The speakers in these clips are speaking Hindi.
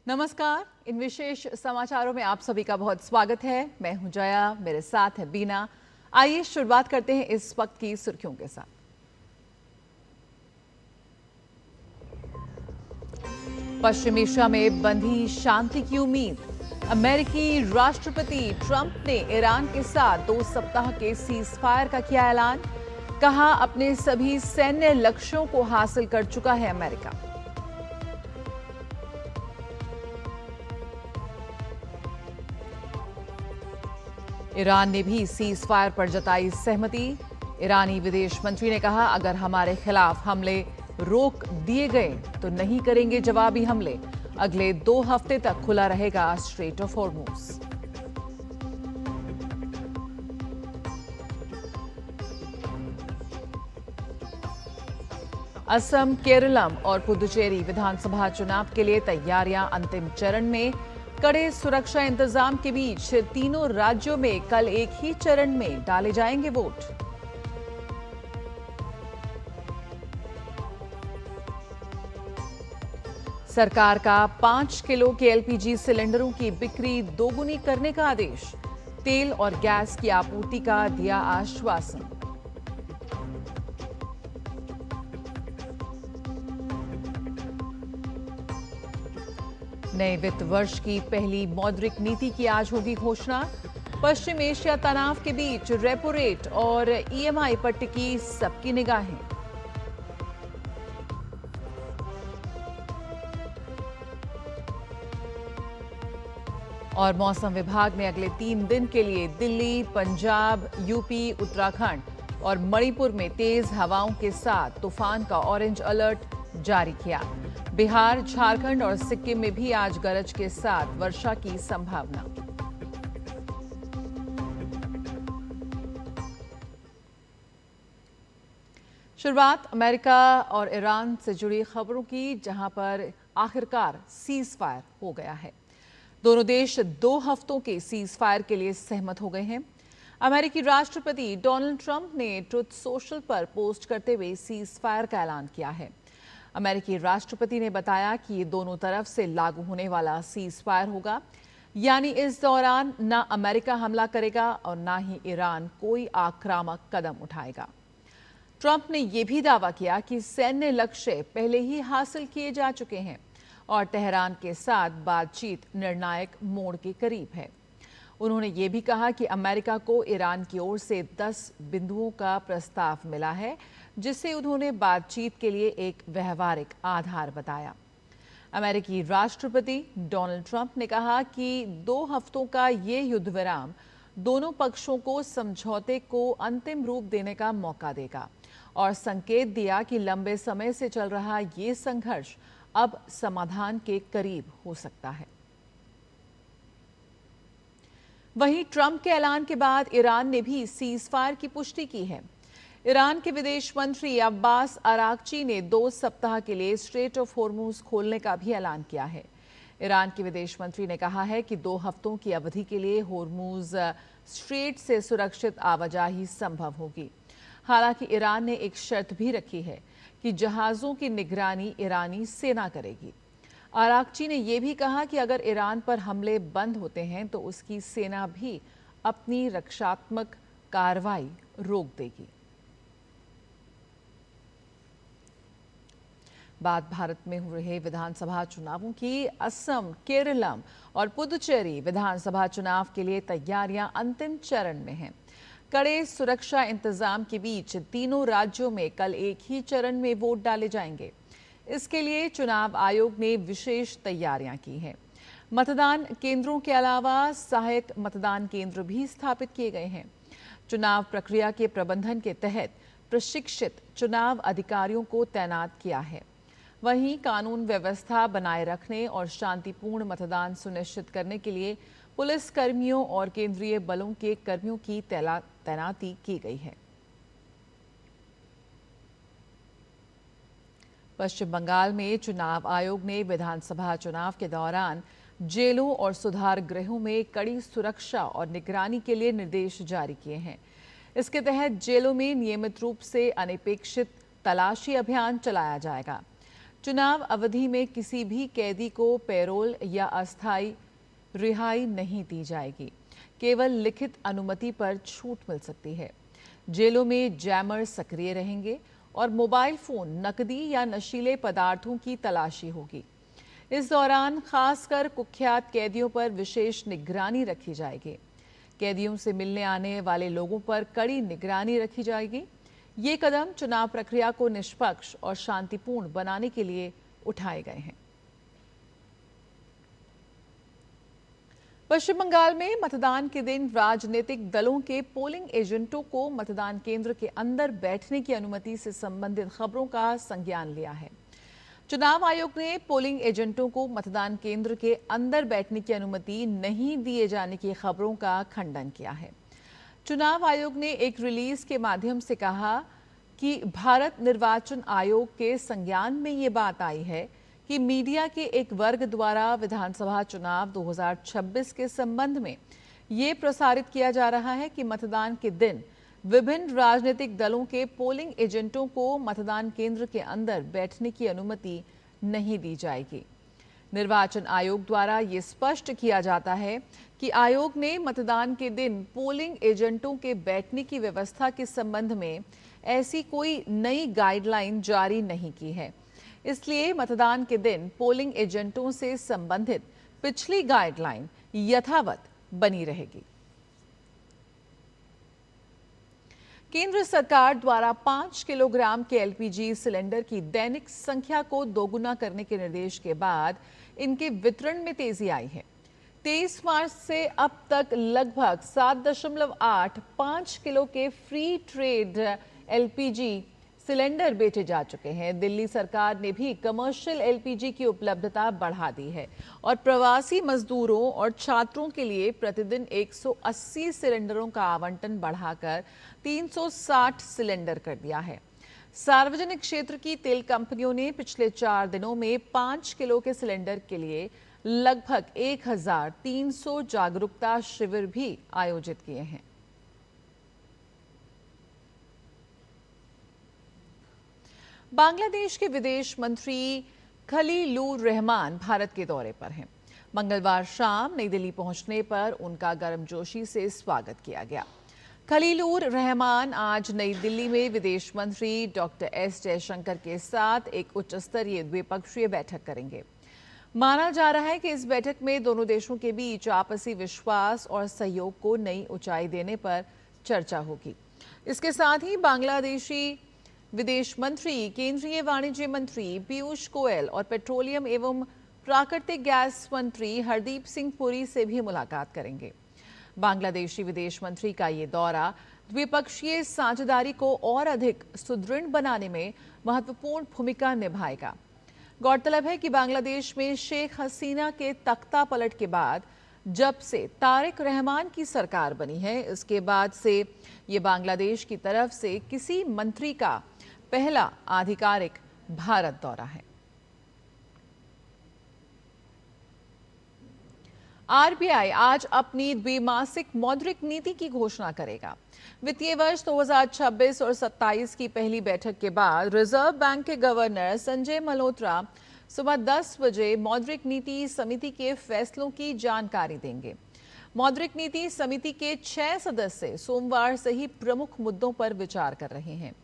नमस्कार। इन विशेष समाचारों में आप सभी का बहुत स्वागत है। मैं हूं जया, मेरे साथ है बीना। आइए शुरुआत करते हैं इस वक्त की सुर्खियों के साथ। पश्चिम एशिया में बंधी शांति की उम्मीद। अमेरिकी राष्ट्रपति ट्रंप ने ईरान के साथ 2 सप्ताह के सीज फायर का किया ऐलान। कहा, अपने सभी सैन्य लक्ष्यों को हासिल कर चुका है अमेरिका। ईरान ने भी सीज फायर पर जताई सहमति। ईरानी विदेश मंत्री ने कहा, अगर हमारे खिलाफ हमले रोक दिए गए तो नहीं करेंगे जवाबी हमले। अगले 2 हफ्ते तक खुला रहेगा straight of Hormuz. Assam, Keralam और पुदुचेरी विधानसभा चुनाव के लिए तैयारियां अंतिम चरण में। कड़े सुरक्षा इंतजाम के बीच तीनों राज्यों में कल एक ही चरण में डाले जाएंगे वोट। सरकार का 5 किलो के एलपीजी सिलेंडरों की बिक्री दोगुनी करने का आदेश। तेल और गैस की आपूर्ति का दिया आश्वासन। नए वित्त वर्ष की पहली मौद्रिक नीति की आज होगी घोषणा। पश्चिम एशिया तनाव के बीच रेपो रेट और ईएमआई पर टिकी सबकी निगाहें। और मौसम विभाग ने अगले 3 दिन के लिए दिल्ली, पंजाब, यूपी, उत्तराखंड और मणिपुर में तेज हवाओं के साथ तूफान का ऑरेंज अलर्ट जारी किया। बिहार, झारखंड और सिक्किम में भी आज गरज के साथ वर्षा की संभावना। शुरुआत अमेरिका और ईरान से जुड़ी खबरों की, जहां पर आखिरकार सीज फायर हो गया है। दोनों देश 2 हफ्तों के सीज फायर के लिए सहमत हो गए हैं। अमेरिकी राष्ट्रपति डोनाल्ड ट्रंप ने ट्रुथ सोशल पर पोस्ट करते हुए सीज फायर का ऐलान किया है। अमेरिकी राष्ट्रपति ने बताया कि ये दोनों तरफ से लागू होने वाला सीज फायर होगा, यानी इस दौरान न अमेरिका हमला करेगा और न ही ईरान कोई आक्रामक कदम उठाएगा। ट्रंप ने यह भी दावा किया कि सैन्य लक्ष्य पहले ही हासिल किए जा चुके हैं और तेहरान के साथ बातचीत निर्णायक मोड़ के करीब है। उन्होंने ये भी कहा कि अमेरिका को ईरान की ओर से 10 बिंदुओं का प्रस्ताव मिला है, जिसे उन्होंने बातचीत के लिए एक व्यवहारिक आधार बताया। अमेरिकी राष्ट्रपति डोनाल्ड ट्रंप ने कहा कि 2 हफ्तों का ये युद्ध विराम दोनों पक्षों को समझौते को अंतिम रूप देने का मौका देगा और संकेत दिया कि लंबे समय से चल रहा ये संघर्ष अब समाधान के करीब हो सकता है। वहीं ट्रंप के ऐलान के बाद ईरान ने भी सीज फायर की पुष्टि की है। ईरान के विदेश मंत्री अब्बास अरागची ने 2 सप्ताह के लिए स्ट्रेट ऑफ हॉर्मुज खोलने का भी ऐलान किया है। ईरान के विदेश मंत्री ने कहा है कि 2 हफ्तों की अवधि के लिए हॉर्मुज स्ट्रेट से सुरक्षित आवाजाही संभव होगी। हालांकि ईरान ने एक शर्त भी रखी है कि जहाजों की निगरानी ईरानी सेना करेगी। अरागची ने यह भी कहा कि अगर ईरान पर हमले बंद होते हैं तो उसकी सेना भी अपनी रक्षात्मक कार्रवाई रोक देगी। बात भारत में हो रहे विधानसभा चुनावों की। असम, केरलम और पुदुचेरी विधानसभा चुनाव के लिए तैयारियां अंतिम चरण में हैं। कड़े सुरक्षा इंतजाम के बीच तीनों राज्यों में कल एक ही चरण में वोट डाले जाएंगे। इसके लिए चुनाव आयोग ने विशेष तैयारियां की हैं। मतदान केंद्रों के अलावा सहायक मतदान केंद्र भी स्थापित किए गए हैं। चुनाव प्रक्रिया के प्रबंधन के तहत प्रशिक्षित चुनाव अधिकारियों को तैनात किया है। वहीं कानून व्यवस्था बनाए रखने और शांतिपूर्ण मतदान सुनिश्चित करने के लिए पुलिस कर्मियों और केंद्रीय बलों के कर्मियों की तैनाती की गई है। पश्चिम बंगाल में चुनाव आयोग ने विधानसभा चुनाव के दौरान जेलों और सुधार गृहों में कड़ी सुरक्षा और निगरानी के लिए निर्देश जारी किए हैं। इसके तहत जेलों में नियमित रूप से अनपेक्षित तलाशी अभियान चलाया जाएगा। चुनाव अवधि में किसी भी कैदी को पैरोल या अस्थायी रिहाई नहीं दी जाएगी। केवल लिखित अनुमति पर छूट मिल सकती है। जेलों में जैमर सक्रिय रहेंगे और मोबाइल फोन, नकदी या नशीले पदार्थों की तलाशी होगी। इस दौरान खासकर कुख्यात कैदियों पर विशेष निगरानी रखी जाएगी। कैदियों से मिलने आने वाले लोगों पर कड़ी निगरानी रखी जाएगी। ये कदम चुनाव प्रक्रिया को निष्पक्ष और शांतिपूर्ण बनाने के लिए उठाए गए हैं। पश्चिम बंगाल में मतदान के दिन राजनीतिक दलों के पोलिंग एजेंटों को मतदान केंद्र के अंदर बैठने की अनुमति से संबंधित खबरों का संज्ञान लिया है। चुनाव आयोग ने पोलिंग एजेंटों को मतदान केंद्र के अंदर बैठने की अनुमति नहीं दिए जाने की खबरों का खंडन किया है। चुनाव आयोग ने एक रिलीज के माध्यम से कहा कि भारत निर्वाचन आयोग के संज्ञान में ये बात आई है कि मीडिया के एक वर्ग द्वारा विधानसभा चुनाव 2026 के संबंध में ये प्रसारित किया जा रहा है कि मतदान के दिन विभिन्न राजनीतिक दलों के पोलिंग एजेंटों को मतदान केंद्र के अंदर बैठने की अनुमति नहीं दी जाएगी। निर्वाचन आयोग द्वारा ये स्पष्ट किया जाता है कि आयोग ने मतदान के दिन पोलिंग एजेंटों के बैठने की व्यवस्था के संबंध में ऐसी कोई नई गाइडलाइन जारी नहीं की है। इसलिए मतदान के दिन पोलिंग एजेंटों से संबंधित पिछली गाइडलाइन यथावत बनी रहेगी। केंद्र सरकार द्वारा 5 किलोग्राम के एलपीजी सिलेंडर की दैनिक संख्या को दोगुना करने के निर्देश के बाद इनके वितरण में तेजी आई है। 23 मार्च से अब तक लगभग 7.85 किलो के फ्री ट्रेड एलपीजी सिलेंडर बेचे जा चुके हैं। दिल्ली सरकार ने भी कमर्शियल एलपीजी की उपलब्धता बढ़ा दी है और प्रवासी मजदूरों और छात्रों के लिए प्रतिदिन 180 सिलेंडरों का आवंटन बढ़ाकर 360 सिलेंडर कर दिया है। सार्वजनिक क्षेत्र की तेल कंपनियों ने पिछले 4 दिनों में 5 किलो के सिलेंडर के लिए लगभग 1300 जागरूकता शिविर भी आयोजित किए हैं। बांग्लादेश के विदेश मंत्री खलीलुर रहमान भारत के दौरे पर हैं। मंगलवार शाम नई दिल्ली पहुंचने पर उनका गर्मजोशी से स्वागत किया गया। खलीलुर रहमान आज नई दिल्ली में विदेश मंत्री डॉक्टर एस जयशंकर के साथ एक उच्च स्तरीय द्विपक्षीय बैठक करेंगे। माना जा रहा है कि इस बैठक में दोनों देशों के बीच आपसी विश्वास और सहयोग को नई ऊंचाई देने पर चर्चा होगी। इसके साथ ही बांग्लादेशी विदेश मंत्री केंद्रीय वाणिज्य मंत्री पीयूष गोयल और पेट्रोलियम एवं प्राकृतिक गैस मंत्री हरदीप सिंह पुरी से भी मुलाकात करेंगे। बांग्लादेशी विदेश मंत्री का ये दौरा द्विपक्षीय साझेदारी को और अधिक सुदृढ़ बनाने में महत्वपूर्ण भूमिका निभाएगा। गौरतलब है कि बांग्लादेश में शेख हसीना के तख्ता पलट के बाद जब से तारिक रहमान की सरकार बनी है, इसके बाद से ये बांग्लादेश की तरफ से किसी मंत्री का पहला आधिकारिक भारत दौरा है। आरबीआई आज अपनी द्विमासिक मौद्रिक नीति की घोषणा करेगा। वित्तीय वर्ष 2026 और 27 की पहली बैठक के बाद रिजर्व बैंक के गवर्नर संजय मल्होत्रा सुबह 10 बजे मौद्रिक नीति समिति के फैसलों की जानकारी देंगे। मौद्रिक नीति समिति के 6 सदस्य सोमवार से ही प्रमुख मुद्दों पर विचार कर रहे हैं।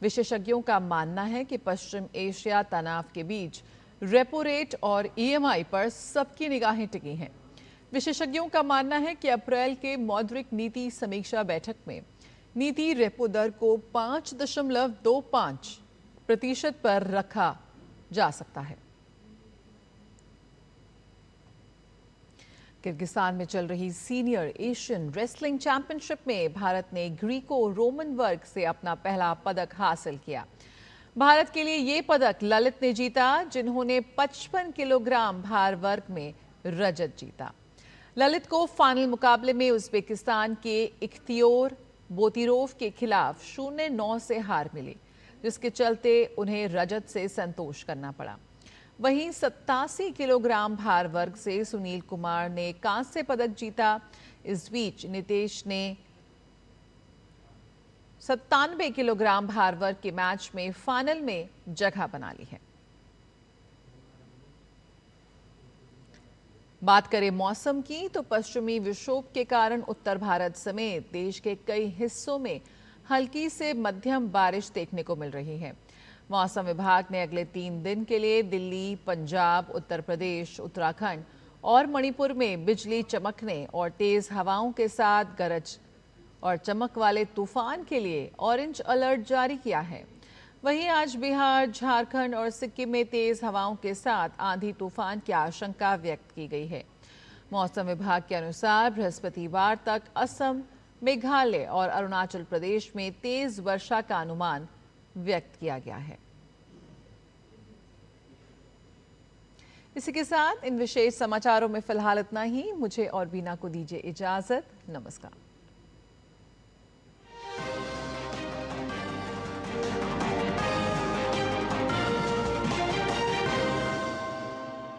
विशेषज्ञों का मानना है कि पश्चिम एशिया तनाव के बीच रेपो रेट और ईएमआई पर सबकी निगाहें टिकी हैं। विशेषज्ञों का मानना है कि अप्रैल के मौद्रिक नीति समीक्षा बैठक में नीति रेपो दर को 5.25% पर रखा जा सकता है। किर्गिस्तान में चल रही सीनियर एशियन रेसलिंग चैंपियनशिप में भारत ने ग्रीको रोमन वर्ग से अपना पहला पदक हासिल किया। भारत के लिए ये पदक ललित ने जीता, जिन्होंने 55 किलोग्राम भार वर्ग में रजत जीता। ललित को फाइनल मुकाबले में उज्बेकिस्तान के इख्तियोर बोतिरोव के खिलाफ 0-9 से हार मिली, जिसके चलते उन्हें रजत से संतोष करना पड़ा। वहीं 87 किलोग्राम भार वर्ग से सुनील कुमार ने कांस्य पदक जीता। इस बीच नितेश ने 97 किलोग्राम भार वर्ग के मैच में फाइनल में जगह बना ली है। बात करें मौसम की तो पश्चिमी विक्षोभ के कारण उत्तर भारत समेत देश के कई हिस्सों में हल्की से मध्यम बारिश देखने को मिल रही है। मौसम विभाग ने अगले 3 दिन के लिए दिल्ली, पंजाब, उत्तर प्रदेश, उत्तराखंड और मणिपुर में बिजली चमकने और तेज हवाओं के साथ गरज और चमक वाले तूफान के लिए ऑरेंज अलर्ट जारी किया है। वहीं आज बिहार, झारखंड और सिक्किम में तेज हवाओं के साथ आंधी तूफान की आशंका व्यक्त की गई है। मौसम विभाग के अनुसार बृहस्पतिवार तक असम, मेघालय और अरुणाचल प्रदेश में तेज वर्षा का अनुमान व्यक्त किया गया है। इसी के साथ इन विशेष समाचारों में फिलहाल इतना ही। मुझे और बीना को दीजिए इजाजत। नमस्कार।